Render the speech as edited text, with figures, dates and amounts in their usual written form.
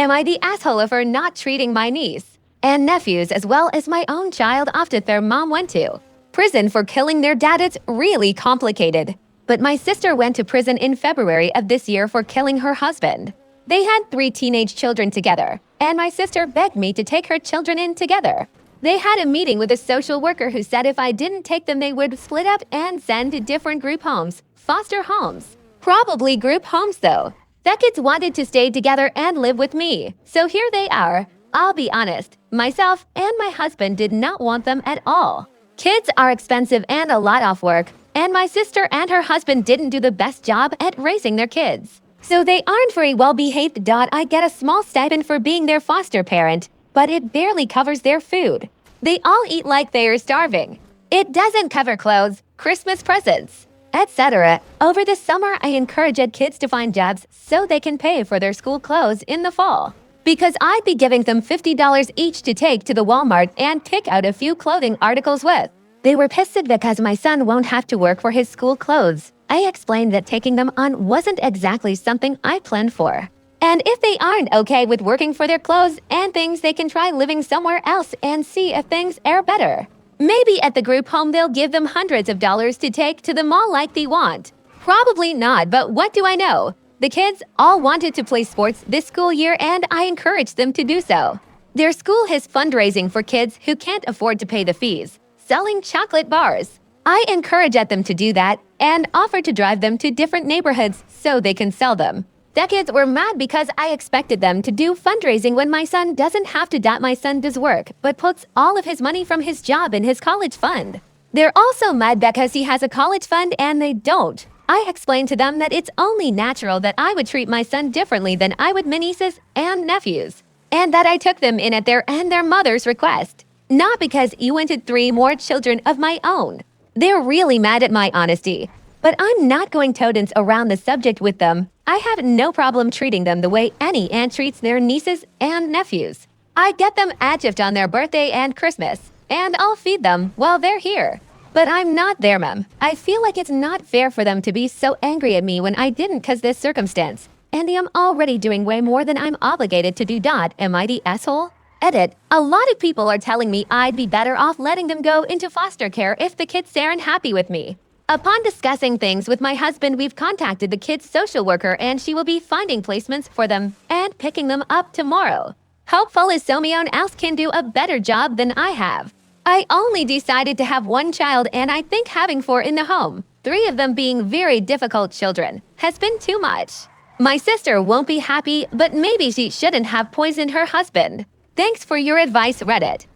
Am I the asshole for not treating my niece and nephews as well as my own child after their mom went to prison for killing their dad? It's really complicated. But my sister went to prison in February of this year for killing her husband. They had 3 teenage children together, and my sister begged me to take her children in together. They had a meeting with a social worker who said if I didn't take them, they would split up and send to different group homes, foster homes. Probably group homes though. The kids wanted to stay together and live with me. So here they are. I'll be honest, myself and my husband did not want them at all. Kids are expensive and a lot of work, and my sister and her husband didn't do the best job at raising their kids. So they aren't very well behaved. I get a small stipend for being their foster parent, but it barely covers their food. They all eat like they are starving. It doesn't cover clothes, Christmas presents, etc. Over the summer, I encouraged kids to find jobs so they can pay for their school clothes in the fall. Because I'd be giving them $50 each to take to the Walmart and pick out a few clothing articles with. They were pissed because my son won't have to work for his school clothes. I explained that taking them on wasn't exactly something I planned for. And if they aren't okay with working for their clothes and things, they can try living somewhere else and see if things are better. Maybe at the group home they'll give them hundreds of dollars to take to the mall like they want. Probably not, but what do I know? The kids all wanted to play sports this school year and I encouraged them to do so. Their school has fundraising for kids who can't afford to pay the fees, selling chocolate bars. I encouraged them to do that and offered to drive them to different neighborhoods so they can sell them. The kids were mad because I expected them to do fundraising when my son doesn't have to. My son does work, but puts all of his money from his job in his college fund. They're also mad because he has a college fund and they don't. I explained to them that it's only natural that I would treat my son differently than I would my nieces and nephews, and that I took them in at their and their mother's request, not because you wanted 3 more children of my own. They're really mad at my honesty, but I'm not going to dance around the subject with them. I have no problem treating them the way any aunt treats their nieces and nephews. I get them a gift on their birthday and Christmas, and I'll feed them while they're here. But I'm not their mom. I feel like it's not fair for them to be so angry at me when I didn't cause this circumstance. And I'm already doing way more than I'm obligated to do. Am I the asshole? Edit. A lot of people are telling me I'd be better off letting them go into foster care if the kids aren't happy with me. Upon discussing things with my husband, we've contacted the kids' social worker and she will be finding placements for them and picking them up tomorrow. Hopefully someone else can do a better job than I have. I only decided to have 1 child and I think having 4 in the home, 3 of them being very difficult children, has been too much. My sister won't be happy, but maybe she shouldn't have poisoned her husband. Thanks for your advice, Reddit.